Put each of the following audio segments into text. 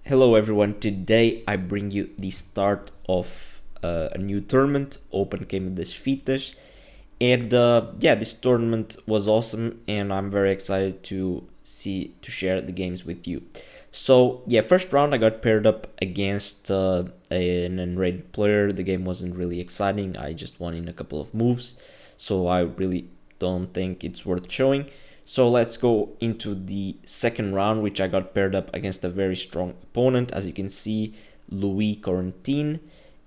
Hello everyone, today I bring you the start of a new tournament, Open Game das Fitas. And yeah, this tournament was awesome and I'm very excited to share the games with you. So yeah, first round I got paired up against an unrated player. The game wasn't really exciting, I just won in a couple of moves, so I really don't think it's worth showing. So let's go into the second round, which I got paired up against a very strong opponent. As you can see, Louis Corentin,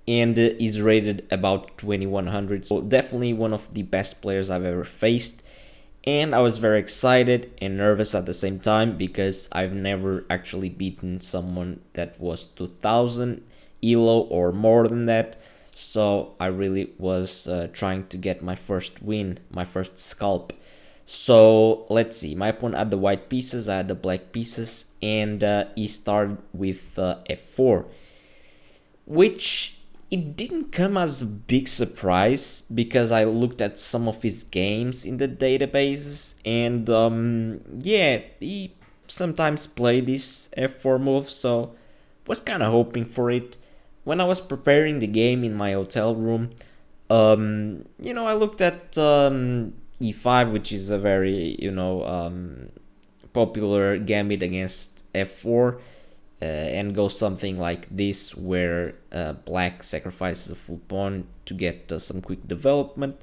and is rated about 2100. So definitely one of the best players I've ever faced. And I was very excited and nervous at the same time because I've never actually beaten someone that was 2000 elo or more than that. So I really was trying to get my first win, my first scalp. So let's see, my opponent had the white pieces, I had the black pieces, and he started with f4, which it didn't come as a big surprise because I looked at some of his games in the databases, and yeah, he sometimes played this f4 move, so was kind of hoping for it. When I was preparing the game in my hotel room, I looked at e5, which is a very popular gambit against f4, and go something like this, where black sacrifices a full pawn to get some quick development.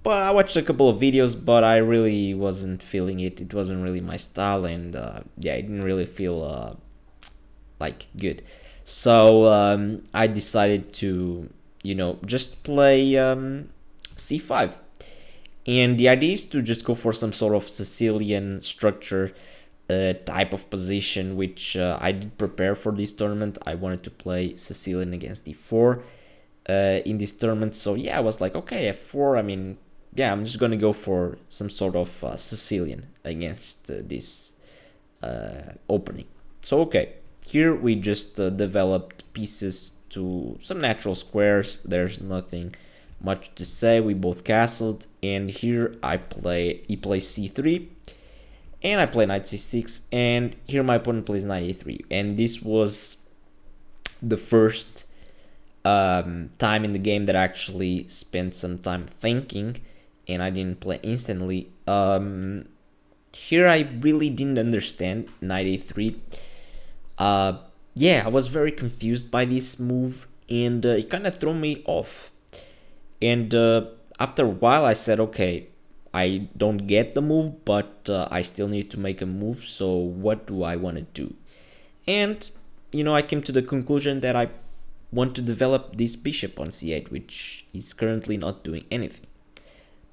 But I watched a couple of videos, but I really wasn't feeling it. It wasn't really my style, and yeah, it didn't really feel like good. So I decided to just play c5. And the idea is to just go for some sort of Sicilian structure type of position, which I did prepare for this tournament. I wanted to play Sicilian against d4 in this tournament. So yeah, I was like, okay, f4, I mean, yeah, I'm just going to go for some sort of Sicilian against this opening. So okay, here we just developed pieces to some natural squares. There's nothing much to say. We both castled, and here he plays c3, and I play knight c6, and here my opponent plays knight e3. And this was the first time in the game that I actually spent some time thinking, and I didn't play instantly. Here I really didn't understand knight a3. Yeah, I was very confused by this move, and it kind of threw me off. And after a while I said, okay, I don't get the move, but I still need to make a move, so what do I want to do? And I came to the conclusion that I want to develop this bishop on c8, which is currently not doing anything.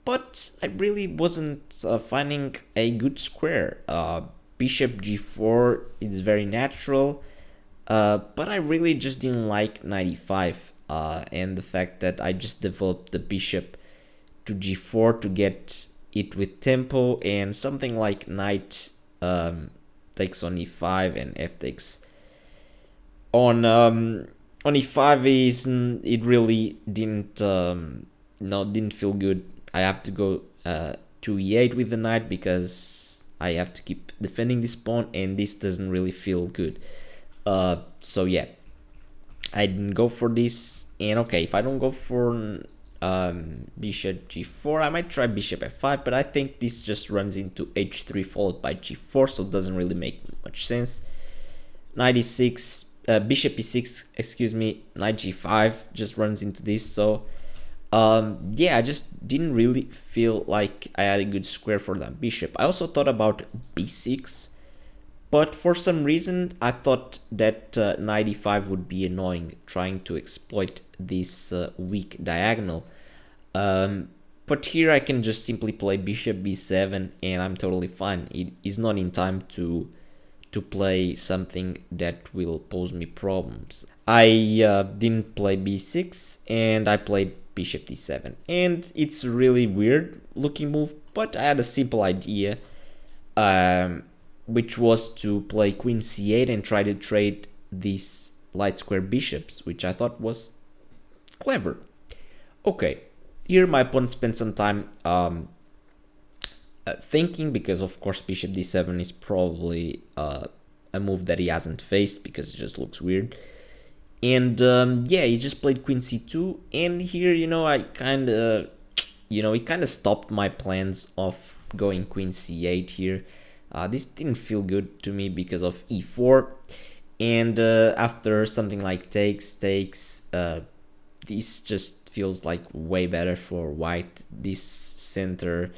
But I really wasn't finding a good square. Bishop g4 is very natural, but I really just didn't like knight e5, and the fact that I just developed the bishop to g4 to get it with tempo, and something like knight takes on e5 and f takes on e5 is it really didn't feel good. I have to go to e8 with the knight because I have to keep defending this pawn, and this doesn't really feel good. So yeah, I didn't go for this. And okay, if I don't go for bishop g4, I might try bishop f5, but I think this just runs into h3 followed by g4, so it doesn't really make much sense. Knight e6, bishop e6, excuse me, knight g5 just runs into this. So yeah, I just didn't really feel like I had a good square for that bishop. I also thought about b6, but for some reason I thought that knight e5 would be annoying, trying to exploit this weak diagonal. But here I can just simply play bishop b7 and I'm totally fine. It is not in time to play something that will pose me problems. I didn't play b6 and I played bishop d7, and it's a really weird looking move, but I had a simple idea, which was to play queen c8 and try to trade these light square bishops, which I thought was clever. Okay, here my opponent spent some time thinking, because of course bishop d7 is probably a move that he hasn't faced because it just looks weird. And yeah, he just played queen c2, and here, I kind of, it kind of stopped my plans of going queen c8 here. This didn't feel good to me because of e4, and after something like takes, this just feels like way better for white. This center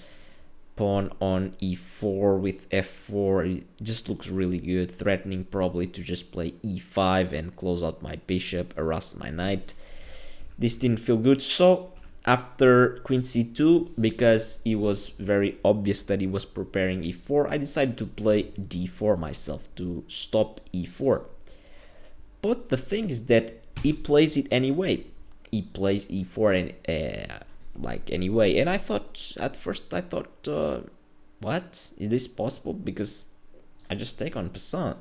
pawn on e4 with f4, it just looks really good, threatening probably to just play e5 and close out my bishop, harass my knight. This didn't feel good, so after queen c2, because it was very obvious that he was preparing e4, I decided to play d4 myself to stop e4. But the thing is that he plays it anyway. He plays e4 and anyway, and I thought at first, what, is this possible? Because I just take on passant,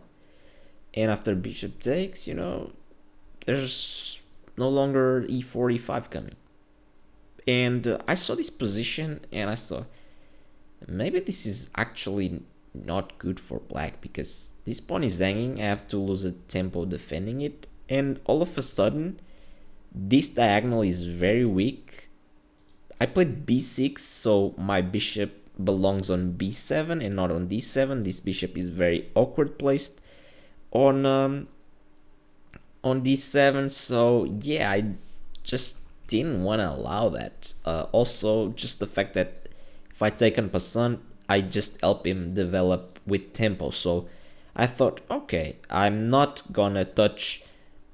and after bishop takes, there's no longer e4 e5 coming. And I saw this position and I saw maybe this is actually not good for black, because this pawn is hanging, I have to lose a tempo defending it, and all of a sudden this diagonal is very weak. I played b6, so my bishop belongs on b7 and not on d7. This bishop is very awkward placed on d7, so yeah, I just didn't want to allow that. Also, just the fact that if I take on passant, I just help him develop with tempo, so I thought, okay, I'm not gonna touch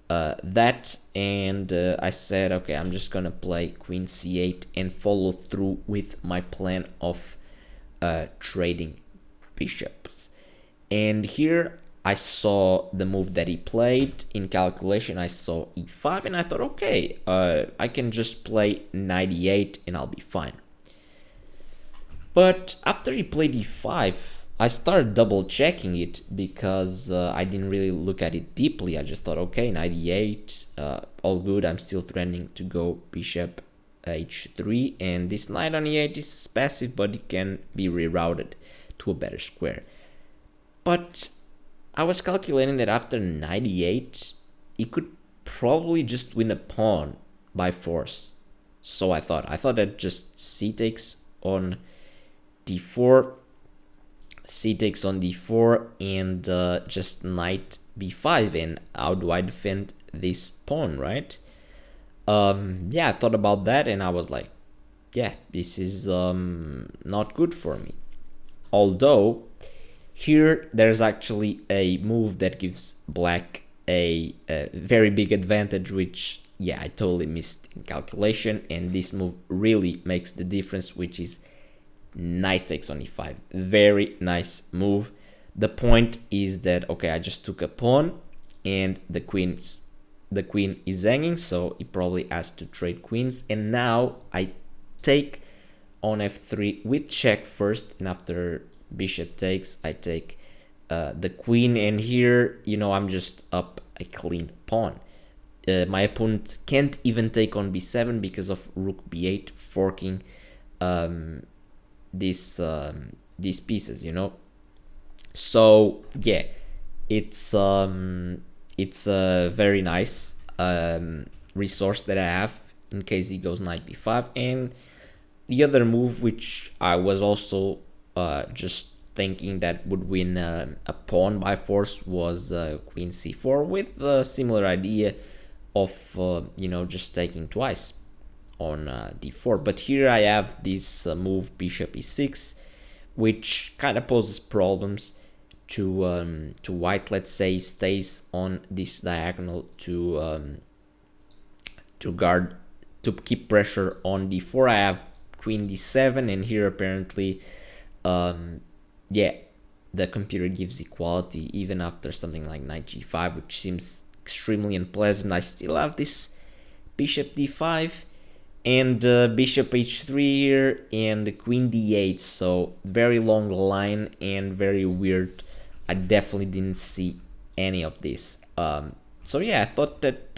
that, and I said, okay, I'm just gonna play queen c8 and follow through with my plan of trading bishops. And here I saw the move that he played in calculation. I saw e5 and I thought, okay, I can just play knight e8 and I'll be fine. But after he played e5, I started double checking it because I didn't really look at it deeply. I just thought, okay, knight e8, all good. I'm still threatening to go bishop h3, and this knight on e8 is passive, but it can be rerouted to a better square. But I was calculating that after knight e8, he could probably just win a pawn by force. So I thought that just c takes on d4, c takes on d4, and just knight b5. And how do I defend this pawn, right? Yeah, I thought about that and I was like, yeah, this is not good for me. Although here there's actually a move that gives black a very big advantage, which, yeah, I totally missed in calculation, and this move really makes the difference, which is knight takes on e5. Very nice move. The point is that, okay, I just took a pawn and the queen is hanging, so he probably has to trade queens, and now I take on f3 with check first, and after bishop takes, I take the queen, and here, I'm just up a clean pawn. My opponent can't even take on b7 because of rook b8 forking these pieces, So yeah, it's a very nice resource that I have in case he goes knight b5. And the other move, which I was also just thinking that would win a pawn by force, was queen c4, with a similar idea of just taking twice on d4. But here I have this move bishop e6, which kind of poses problems to white. Let's say stays on this diagonal to keep pressure on d4. I have queen d7, and here apparently yeah, the computer gives equality even after something like knight g5, which seems extremely unpleasant. I still have this bishop d5 and bishop h3 here and queen d8, so very long line and very weird. I definitely didn't see any of this. So yeah, I thought that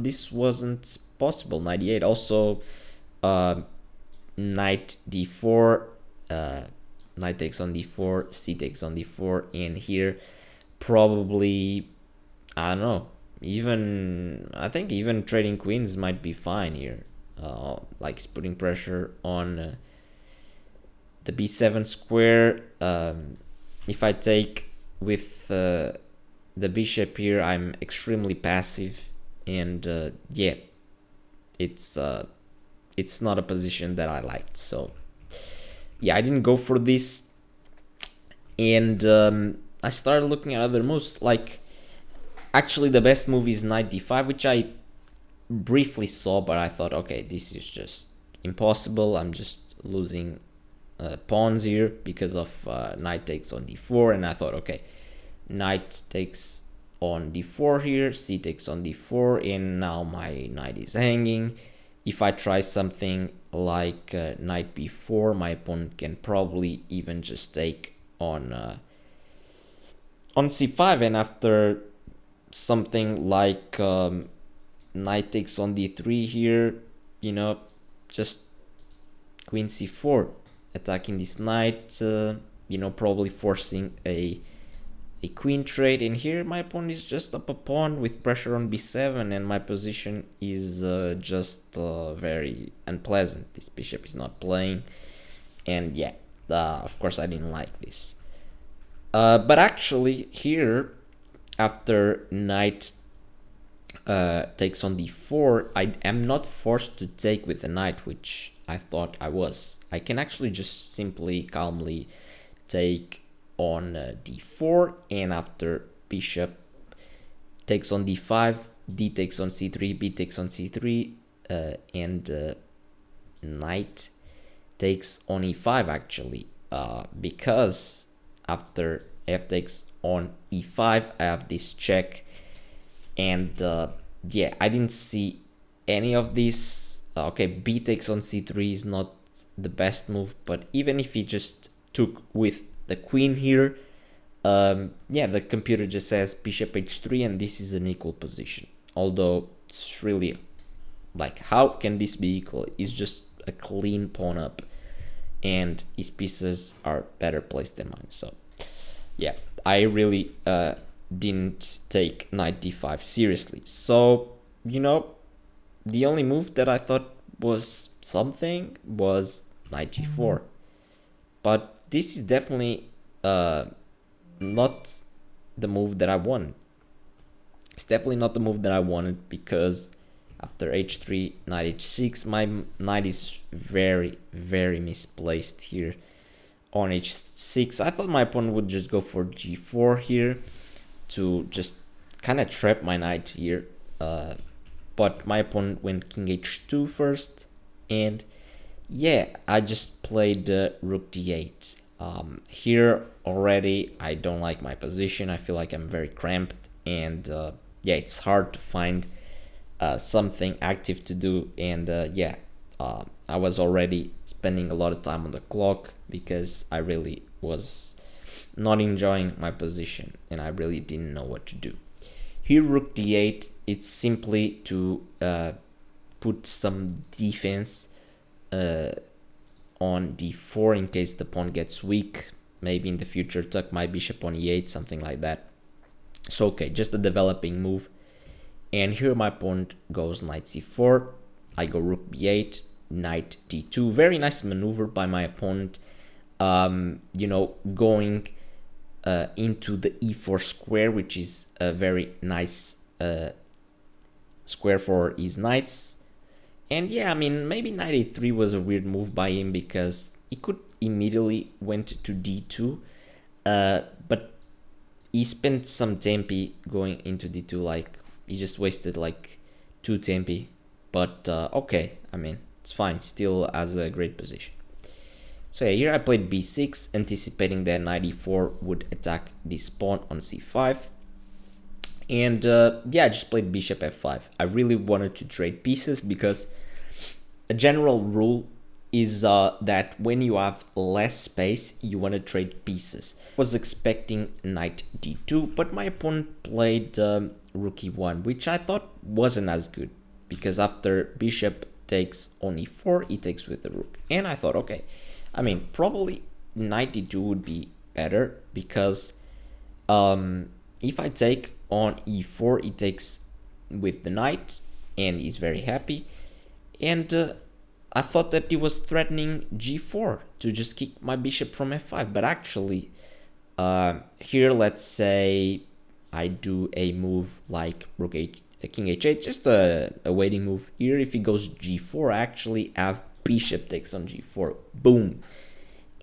this wasn't possible. Knight e8, also knight d4, knight takes on d4, c takes on d4, and here probably, I don't know, even I think even trading queens might be fine here. Like putting pressure on the b7 square. If I take with the bishop here, I'm extremely passive, and yeah, it's not a position that I liked. So yeah, I didn't go for this, and I started looking at other moves. Like, actually, the best move is knight d5, which I briefly saw, but I thought, okay, this is just impossible. I'm just losing pawns here because of knight takes on d4, and I thought, okay, knight takes on d4 here, c takes on d4, and now my knight is hanging. If I try something like knight b4, my opponent can probably even just take on c5, and after something like knight takes on d3 here, you know, just queen c4, attacking this knight, you know, probably forcing a queen trade. And here my opponent is just up a pawn with pressure on b7, and my position is just very unpleasant. This bishop is not playing, and yeah, of course I didn't like this. But actually here, after knight takes on d4, I am not forced to take with the knight, which I thought I was. I can actually just simply calmly take on d4, and after bishop takes on d5, d takes on c3, b takes on c3, and knight takes on e5 actually, because after f takes on e5, I have this check, and yeah, I didn't see any of this. Okay, b takes on c3 is not the best move, but even if he just took with the queen here, yeah, the computer just says bishop h3, and this is an equal position. Although it's really like, how can this be equal? It's just a clean pawn up, and his pieces are better placed than mine. So yeah, I really didn't take knight d5 seriously. So, you know, the only move that I thought was something was knight g4. But this is definitely not the move that I wanted. It's definitely not the move that I wanted, because after h3, knight h6, my knight is very, very misplaced here. On h6, I thought my opponent would just go for g4 here to just kind of trap my knight here. But my opponent went king h2 first, and yeah, I just played rook d8. Here already I don't like my position. I feel like I'm very cramped, and yeah, it's hard to find something active to do. And yeah, I was already spending a lot of time on the clock because I really was not enjoying my position, and I really didn't know what to do. Here, rook d8, it's simply to put some defense on d4 in case the pawn gets weak. Maybe in the future tuck my bishop on e8, something like that. So okay, just a developing move. And here my opponent goes knight c4, I go rook b8, knight d2. Very nice maneuver by my opponent, you know, going into the e4 square, which is a very nice square for his knights. And yeah, I mean, maybe knight a3 was a weird move by him, because he could immediately went to d2, but he spent some tempi going into d2, like he just wasted like 2 tempi. But okay, I mean, it's fine, still has a great position. So yeah, here I played b6, anticipating that knight e4 would attack this pawn on c5. And yeah, I just played bishop f5. I really wanted to trade pieces, because a general rule is that when you have less space, you want to trade pieces. I was expecting knight d2, but my opponent played rook e1, which I thought wasn't as good, because after bishop takes on e4, he takes with the rook. And I thought, okay, I mean, probably knight d2 would be better, because if I take on e4, it takes with the knight, and he's very happy. And I thought that he was threatening g4 to just kick my bishop from f5, but actually, here let's say I do a move like rook h, king h8, just a waiting move. Here, if he goes g4, I actually have bishop takes on g4. Boom.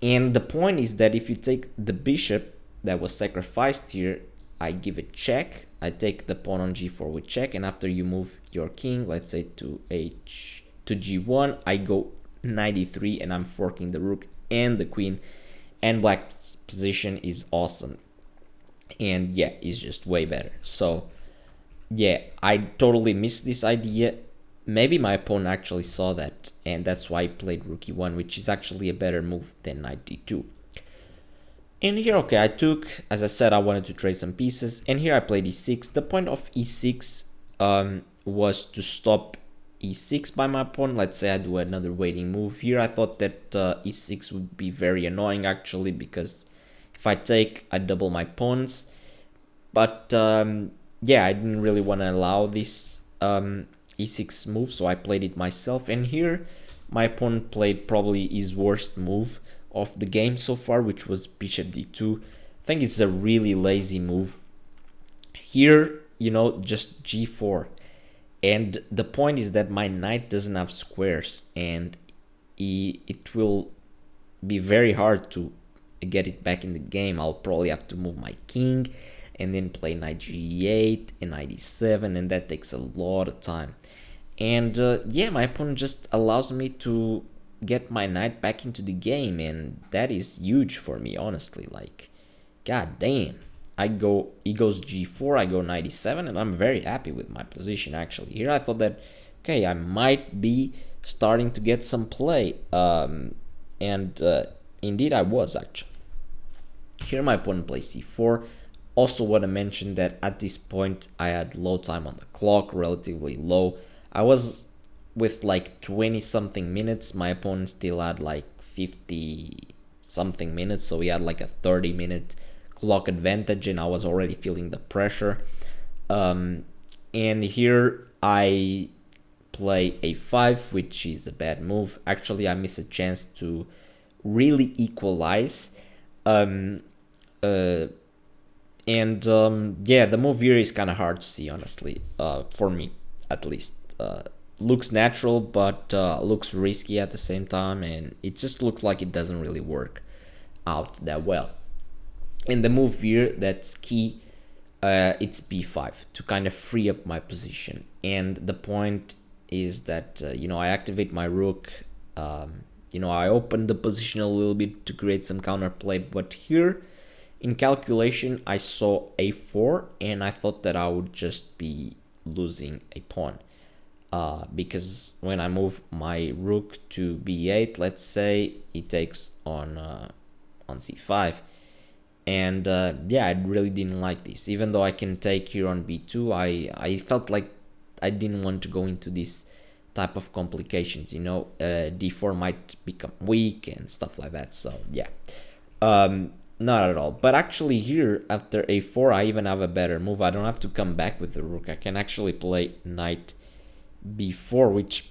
And the point is that if you take the bishop that was sacrificed here, I give it check. I take the pawn on g4 with check, and after you move your king, let's say to g1, I go knight e3, and I'm forking the rook and the queen, and black's position is awesome. And yeah, it's just way better. So yeah, I totally missed this idea. Maybe my opponent actually saw that, and that's why he played rook e1, which is actually a better move than knight d2. And here, okay, I took, as I said, I wanted to trade some pieces, and here I played e6. The point of e6 was to stop e6 by my pawn. Let's say I do another waiting move. Here I thought that e6 would be very annoying, actually, because if I take, I double my pawns. But yeah, I didn't really want to allow this e6 move, so I played it myself. And here my opponent played probably his worst move of the game so far, which was bishop d2. I think it's a really lazy move. Here, you know, just g4. And the point is that my knight doesn't have squares, and it will be very hard to get it back in the game. I'll probably have to move my king and then play knight g8 and knight e7, and that takes a lot of time. And yeah, my opponent just allows me to get my knight back into the game, and that is huge for me, honestly. Like, god damn. He goes g4, I go knight e7, and I'm very happy with my position, actually. Here I thought that, okay, I might be starting to get some play, and indeed I was, actually. Here my opponent plays c4. Also want to mention that at this point I had low time on the clock, relatively low. I was with like 20 something minutes. My opponent still had like 50 something minutes, so he had like a 30-minute clock advantage, and I was already feeling the pressure. And here I play a5, which is a bad move. Actually, I miss a chance to really equalize. Yeah, the move here is kind of hard to see, honestly, for me at least. Looks natural, but looks risky at the same time, and it just looks like it doesn't really work out that well. And the move here that's key, it's b5 to kind of free up my position. And the point is that you know, I activate my rook. You know, I open the position a little bit to create some counterplay, but here in calculation I saw a4, and I thought that I would just be losing a pawn. Because when I move my rook to b8, let's say, it takes on c5, and yeah, I really didn't like this. Even though I can take here on b2, I felt like I didn't want to go into this type of complications, you know. d4 might become weak and stuff like that, so yeah, not at all. But actually here, after a4, I even have a better move. I don't have to come back with the rook. I can actually play knight b4, which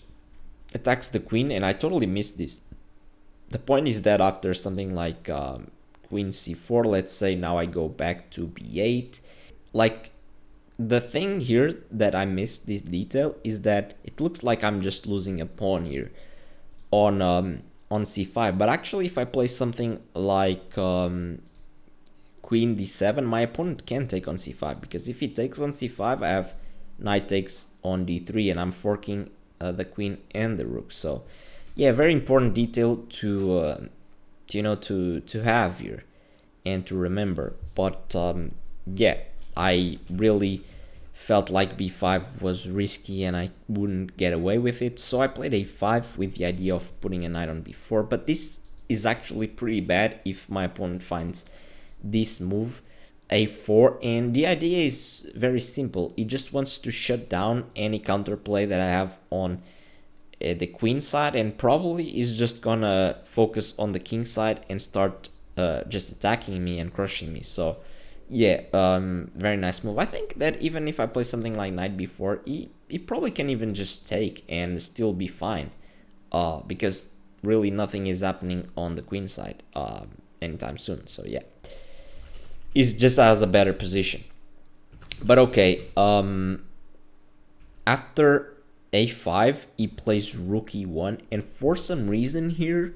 attacks the queen, and I totally missed this. The point is that after something like queen c4, let's say, now I go back to b8. Like, the thing here that I missed this detail is that it looks like I'm just losing a pawn here on c5, but actually if I play something like queen d7, my opponent can take on c5, because if he takes on c5, I have knight takes on d3, and I'm forking the queen and the rook. So yeah, very important detail to you know, to have here and to remember. But yeah, I really felt like b5 was risky and I wouldn't get away with it, so I played a5 with the idea of putting a knight on b4. But this is actually pretty bad if my opponent finds this move, a4, and the idea is very simple. He just wants to shut down any counterplay that I have on the queen side, and probably is just gonna focus on the king side and start just attacking me and crushing me. So Yeah, very nice move. I think that even if I play something like knight before, he probably can even just take and still be fine. Because really nothing is happening on the queen side anytime soon. So yeah, he just has a better position. But okay, after a5, he plays rook e1, and for some reason here,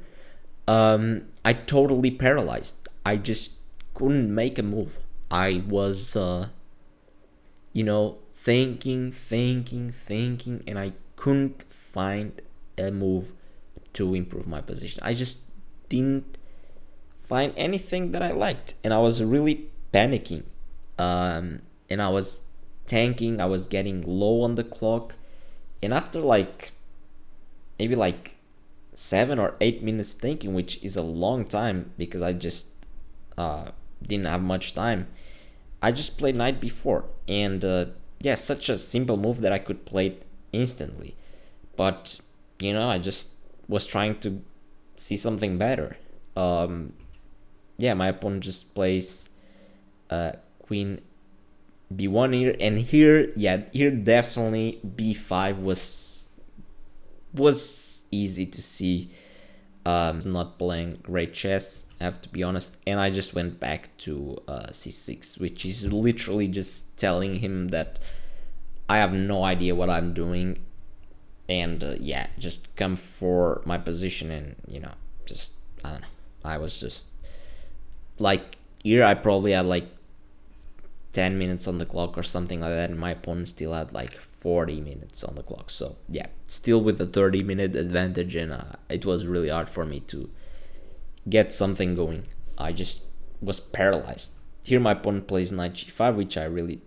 I totally paralyzed. I just couldn't make a move. I was, thinking, and I couldn't find a move to improve my position. I just didn't find anything that I liked, and I was really panicking. And I was tanking. I was getting low on the clock, and after maybe 7 or 8 minutes thinking, which is a long time because I just didn't have much time, I just played knight before, and yeah, such a simple move that I could play it instantly. But I just was trying to see something better. Yeah, my opponent just plays queen b1 here, and here definitely b5 was easy to see. Not playing great chess, I have to be honest, and I just went back to c6, which is literally just telling him that I have no idea what I'm doing, and yeah, just come for my position, and just I don't know. I was just here I probably had 10 minutes on the clock or something like that, and my opponent still had 40 minutes on the clock. So yeah, still with a 30-minute advantage, and it was really hard for me to get something going. I just was paralyzed. Here my opponent plays knight g5, which I really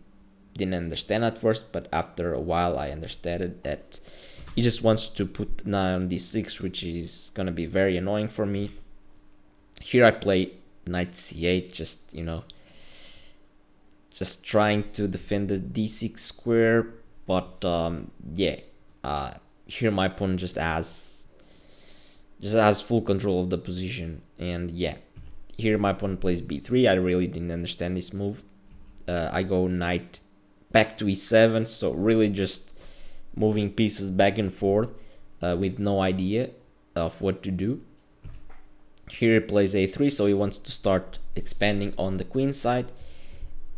didn't understand at first, but after a while I understood it, that he just wants to put knight on d6, which is gonna be very annoying for me. Here I play knight c8, just trying to defend the d6 square, but yeah, here my opponent just has full control of the position, and yeah, here my opponent plays b3. I really didn't understand this move. I go knight back to e7, so really just moving pieces back and forth with no idea of what to do. Here he plays a3, so he wants to start expanding on the queen side.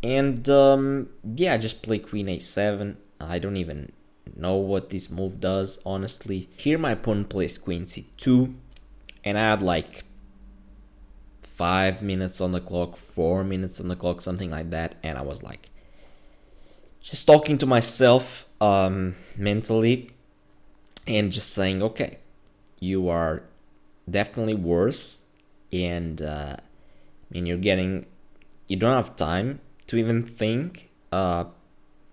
And yeah, I just play queen a7. I don't even know what this move does, honestly. Here my opponent plays queen c2, and I had 5 minutes on the clock, 4 minutes on the clock, something like that, and I was just talking to myself mentally, and just saying, okay, you are definitely worse, and you don't have time to even think.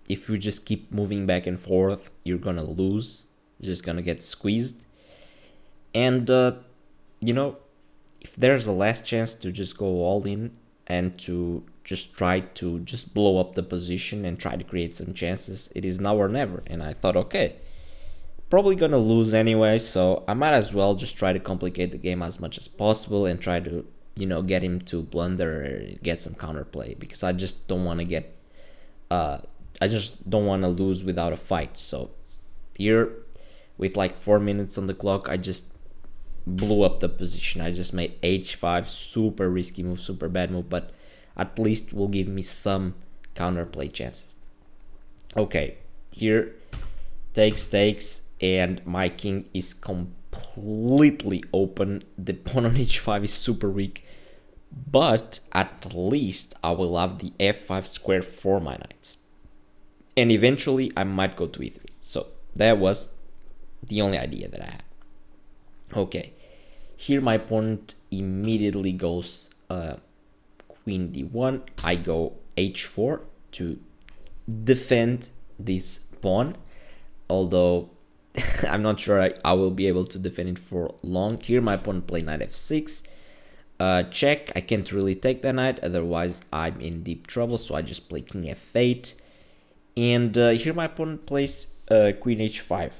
If you just keep moving back and forth, you're gonna lose. You're just gonna get squeezed. And if there's a last chance to just go all in and to just try to just blow up the position and try to create some chances, it is now or never. And I thought, okay, probably gonna lose anyway, so I might as well just try to complicate the game as much as possible and try to get him to blunder or get some counterplay, because I just don't want to get I just don't want to lose without a fight. So here, with 4 minutes on the clock, I just blew up the position. I just made h5, super risky move, super bad move, but at least will give me some counterplay chances. Okay, here takes, and my king is completely open. The pawn on h5 is super weak, but at least I will have the f5 square for my knights, and eventually I might go to e3. So that was the only idea that I had. Okay, here my opponent immediately goes queen d1. I go h4 to defend this pawn, although I'm not sure I will be able to defend it for long. Here my opponent played knight f6. Check. I can't really take the knight, otherwise I'm in deep trouble, so I just play king f8. And here my opponent plays queen h5.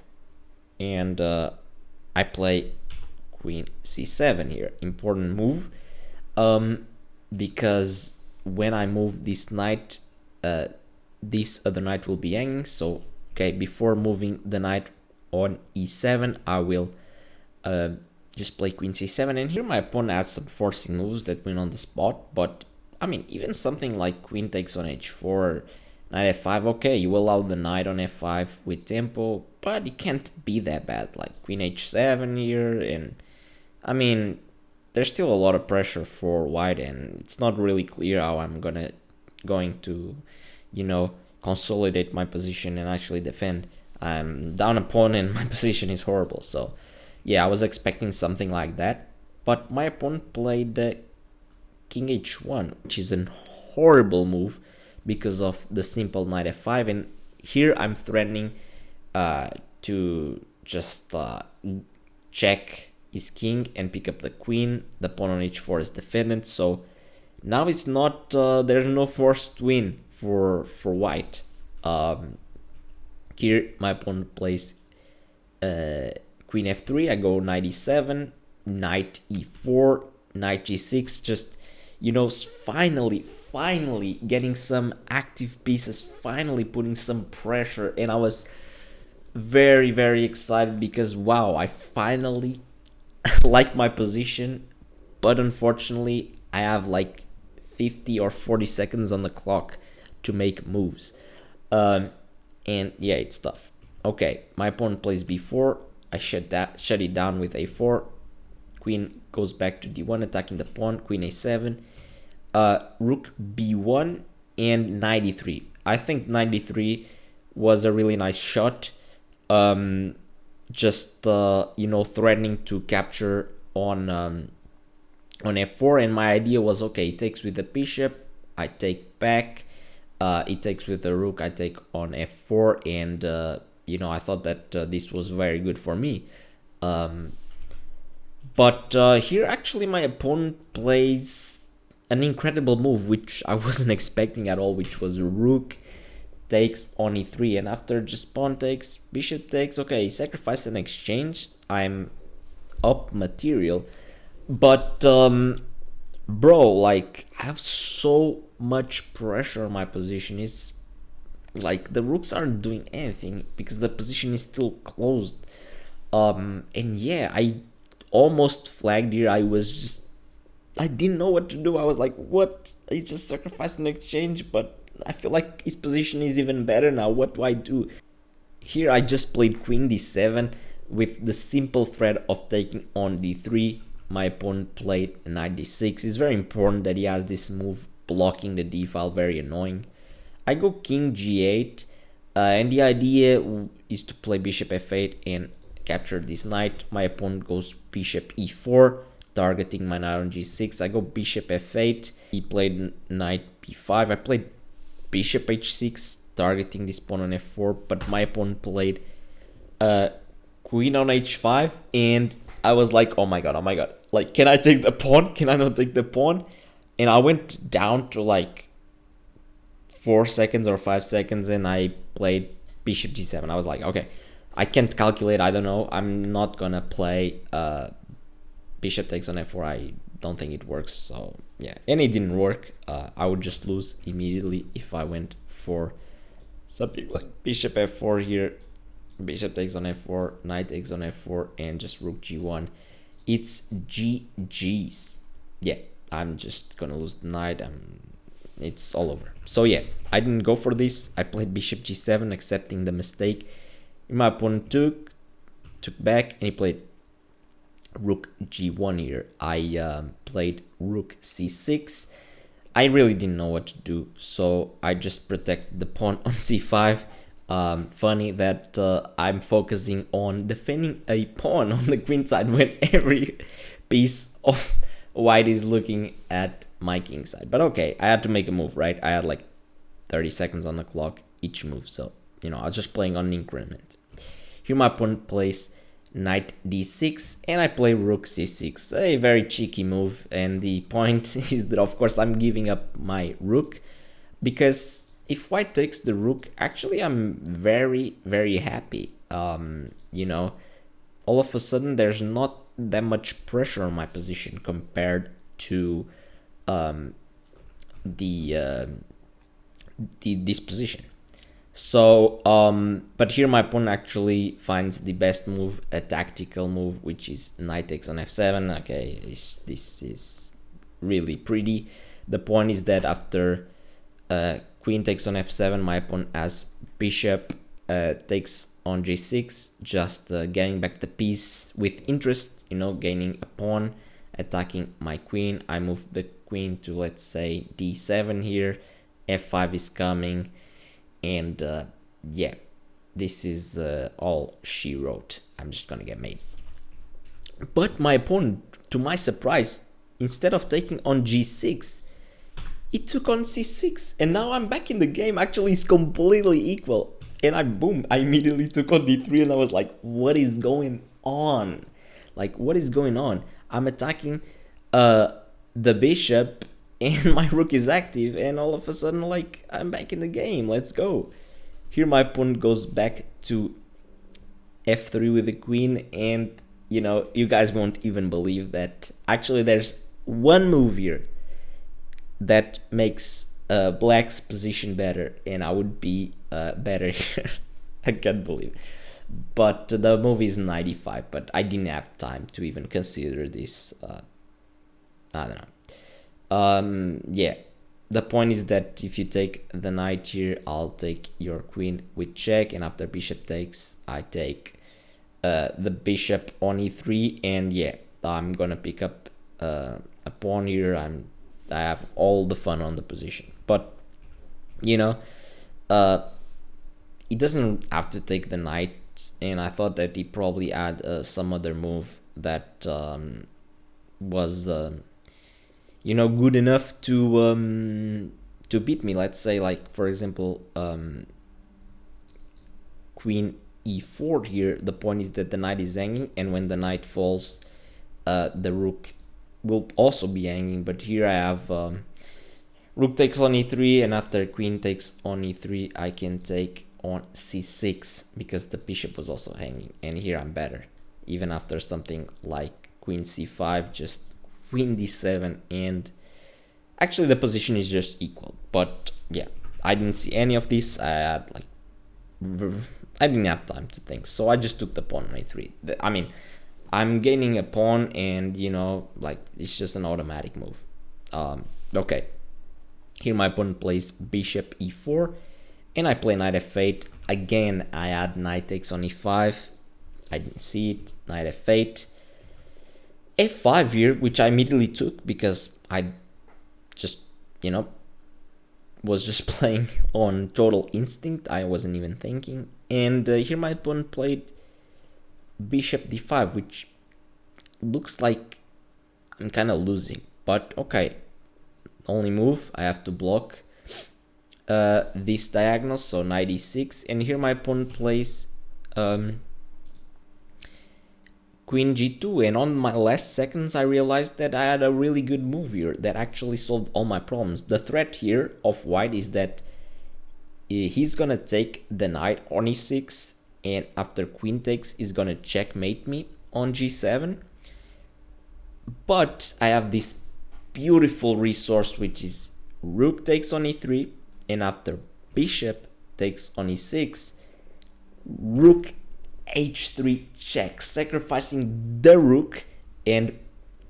And I play queen c7 here. Important move. Because, when I move this knight, this other knight will be hanging. So okay, before moving the knight on e7, I will just play queen c7, and here my opponent adds some forcing moves that win on the spot. But I mean, even something like queen takes on h4, knight f5, okay, you allow the knight on f5 with tempo, but it can't be that bad. Like queen h7 here, and I mean, there's still a lot of pressure for white, and it's not really clear how I'm going to, you know, consolidate my position and actually defend. I'm down a pawn and my position is horrible. So yeah, I was expecting something like that, but my opponent played the king h1, which is a horrible move because of the simple knight f5, and here I'm threatening to just check his king and pick up the queen. The pawn on h4 is defended, so now it's not there's no forced win for white. Here my opponent plays queen f3, I go knight e7, knight e4, knight g6, just, you know, finally getting some active pieces, finally putting some pressure, and I was very excited because wow, I finally like my position, but unfortunately I have like 50 or 40 seconds on the clock to make moves, and yeah, it's tough. Okay, my opponent plays b4, I shut it down with a4, queen goes back to d1, attacking the pawn, queen a7, rook b1, and knight e3. I think knight e3 was a really nice shot, just you know, threatening to capture on f4, and my idea was, okay, it takes with the bishop, I take back, it takes with the rook, I take on f4, and you know, I thought that this was very good for me. But here actually my opponent plays an incredible move which I wasn't expecting at all, which was rook takes on e3, and after just pawn takes, bishop takes, okay, sacrifice and exchange, I'm up material. But bro, like, I have so much pressure on my position. It's like the rooks aren't doing anything because the position is still closed. And yeah, I almost flagged here. I didn't know what to do. I was like, what? I just sacrificed an exchange, but I feel like his position is even better now. What do I do? Here I just played queen d7 with the simple threat of taking on d3. My opponent played knight d6. It's very important that he has this move blocking the d file, very annoying. I go king g8, and the idea is to play bishop f8 and capture this knight. My opponent goes bishop e4, targeting my knight on g6. I go bishop f8. He played knight b5. I played bishop h6, targeting this pawn on f4, but my opponent played queen on h5, and I was like, oh my god, like, can I take the pawn? Can I not take the pawn? And I went down to like 4 seconds or 5 seconds, and I played bishop g7. I was like, okay, I can't calculate, I don't know, I'm not gonna play bishop takes on f4. I don't think it works. So yeah, and it didn't work. I would just lose immediately if I went for something like bishop f4 here, bishop takes on f4, knight takes on f4, and just rook g1. It's GG's. Yeah, I'm just gonna lose the knight. It's all over. So yeah, I didn't go for this. I played bishop g7, accepting the mistake. My opponent took back, and he played rook g1 here. I played rook c6. I really didn't know what to do, so I just protected the pawn on c5. Funny that I'm focusing on defending a pawn on the queen side when every piece of white is looking at my king side. But okay, I had to make a move, right? I had like 30 seconds on the clock each move, so you know, I was just playing on increment. Here my opponent plays knight d6, and I play rook c6, a very cheeky move, and the point is that of course I'm giving up my rook, because if white takes the rook, actually I'm very happy. You know, all of a sudden there's not that much pressure on my position compared to the disposition. So, but here my pawn actually finds the best move, a tactical move, which is knight takes on f7. Okay, this is really pretty. The point is that after queen takes on f7, my pawn has bishop takes on g6, just getting back the piece with interest, you know, gaining a pawn, attacking my queen. I move the queen to, let's say, d7 here. f5 is coming, and yeah, this is all she wrote. I'm just gonna get made. But my opponent, to my surprise, instead of taking on g6, it took on c6, and now I'm back in the game. Actually, it's completely equal, and I immediately took on d3, and I was like, what is going on? Like, what is going on? I'm attacking the bishop, and my rook is active, and all of a sudden, like, I'm back in the game. Let's go. Here my opponent goes back to f3 with the queen, and you know, you guys won't even believe that actually there's one move here that makes black's position better, and I would be better here. I can't believe it. But the move is 95, but I didn't have time to even consider this. I don't know. Yeah, the point is that if you take the knight here, I'll take your queen with check, and after bishop takes, I take the bishop on e3, and yeah, I'm gonna pick up a pawn here. I have all the fun on the position, but you know, he doesn't have to take the knight, and I thought that he probably had some other move that was you know, good enough to beat me. Let's say, like, for example, queen e4 here. The point is that the knight is hanging, and when the knight falls, the rook will also be hanging. But here I have rook takes on e3, and after queen takes on e3, I can take on c6 because the bishop was also hanging, and here I'm better. Even after something like queen c5, just queen d7, and actually the position is just equal. But yeah, I didn't see any of this. I had like I didn't have time to think, so I just took the pawn on a3. I mean, I'm gaining a pawn, and you know, like, it's just an automatic move. Okay, here my opponent plays bishop e4, and I play knight f8. Again, I had knight takes on e5. I didn't see it. Knight f8. f5 here, which I immediately took because I just, you know, was just playing on total instinct. I wasn't even thinking. And here my opponent played bishop d5, which looks like I'm kind of losing. But okay, only move, I have to block this diagonal, so knight e6. And here my opponent plays queen g2, and on my last seconds I realized that I had a really good move here that actually solved all my problems. The threat here of white is that he's gonna take the knight on e6, and after queen takes, he's gonna checkmate me on g7. But I have this beautiful resource, which is rook takes on e3, and after bishop takes on e6, rook h3 check, sacrificing the rook, and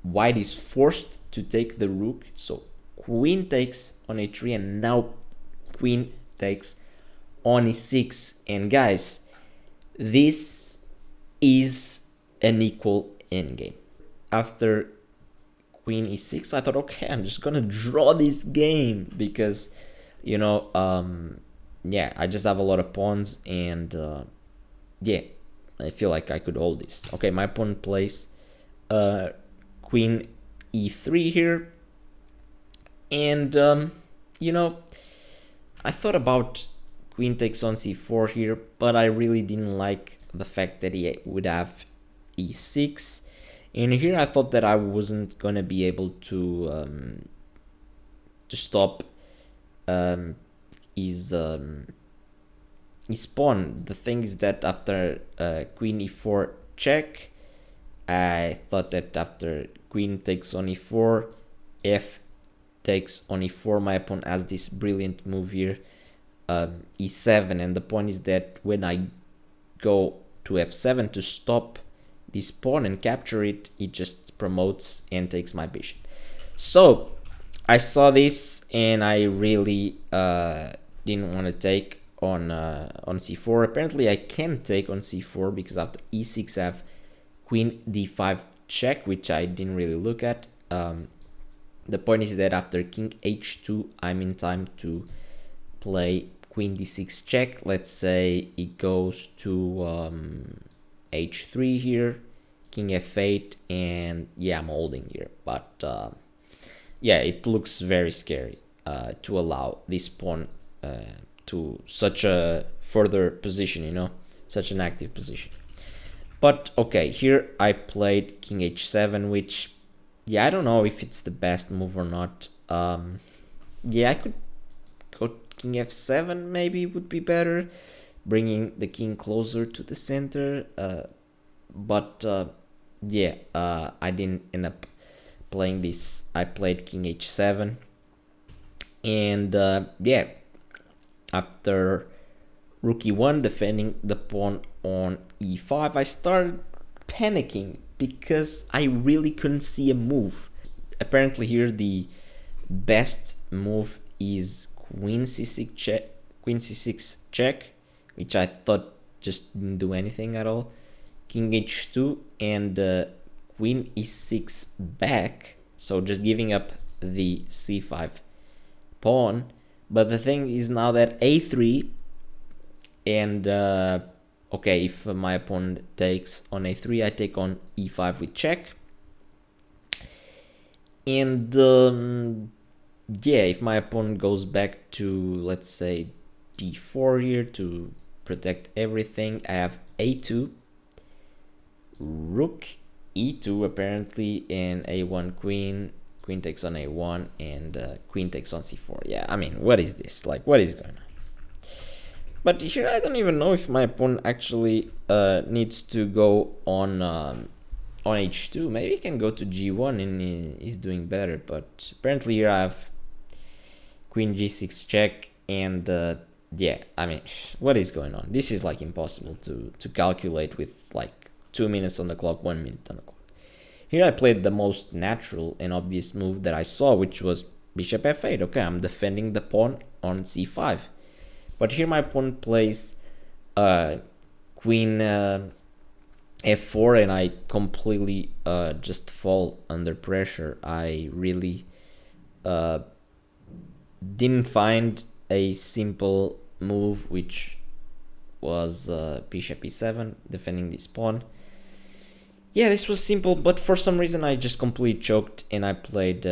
white is forced to take the rook. So queen takes on a3, and now queen takes on e6. And guys, this is an equal endgame. After queen e6, I thought, okay, I'm just gonna draw this game because, you know, yeah, I just have a lot of pawns, and yeah, I feel like I could hold this. Okay, my opponent plays queen e3 here, and you know, I thought about queen takes on c4 here, but I really didn't like the fact that he would have e6. And here I thought that I wasn't gonna be able to stop his pawn. The thing is that after queen e4 check, I thought that after queen takes on e4, f takes on e4, my opponent has this brilliant move here, e7, and the point is that when I go to f7 to stop this pawn and capture it, it just promotes and takes my bishop. So I saw this and I really didn't want to take on c4. Apparently I can take on c4 because after e6 I have queen d5 check, which I didn't really look at. The point is that after king h2 I'm in time to play queen d6 check. Let's say it goes to h3 here, king f8, and yeah, I'm holding here, but yeah, it looks very scary to allow this pawn to such a further position, you know, such an active position. But okay, here I played king h7, which, yeah, I don't know if it's the best move or not. Yeah, I could go king f7, maybe would be better, bringing the king closer to the center. But yeah, I didn't end up playing this. I played king h7, and yeah, after rook e1 defending the pawn on e5, I started panicking because I really couldn't see a move. Apparently here the best move is queen c6 check, which I thought just didn't do anything at all. King h2 and queen e6 back, so just giving up the c5 pawn. But the thing is now that a3, and okay, if my opponent takes on a3, I take on e5 with check. And yeah, if my opponent goes back to, let's say, d4 here to protect everything, I have a2, rook e2 apparently, and a1 queen takes on a1, and queen takes on c4. Yeah, I mean, what is this? Like, what is going on? But here I don't even know if my opponent actually needs to go on h2. Maybe he can go to g1 and he's doing better. But apparently here I have queen g6 check, and yeah, I mean, what is going on? This is like impossible to calculate with like 2 minutes on the clock, 1 minute on the clock. Here I played the most natural and obvious move that I saw, which was bishop f8. Okay, I'm defending the pawn on c5. But here my opponent plays queen f4, and I completely just fall under pressure. I really didn't find a simple move, which was bishop e7, defending this pawn. Yeah, this was simple, but for some reason I just completely choked, and I played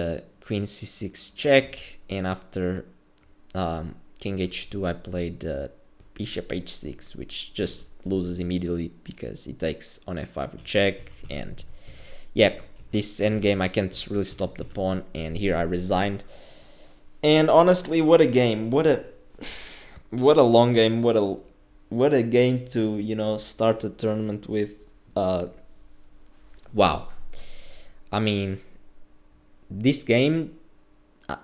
queen c6 check, and after king h2 I played bishop h6, which just loses immediately because it takes on f5 with check. And yeah, this endgame I can't really stop the pawn, and here I resigned. And honestly, what a game, what a long game, what a game to, you know, start a tournament with. Wow, I mean, this game,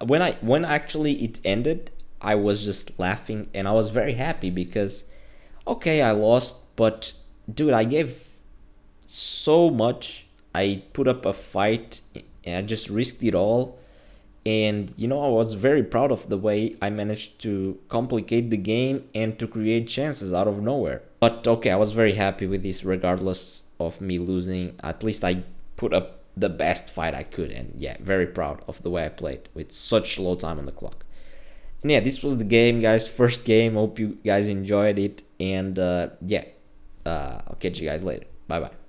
when actually it ended, I was just laughing, and I was very happy because, okay, I lost, but dude, I gave so much. I put up a fight, and I just risked it all. And, you know, I was very proud of the way I managed to complicate the game and to create chances out of nowhere. But okay, I was very happy with this regardless of me losing. At least I put up the best fight I could, and yeah, very proud of the way I played with such low time on the clock. And yeah, this was the game, guys. First game. Hope you guys enjoyed it. And yeah, I'll catch you guys later. Bye bye.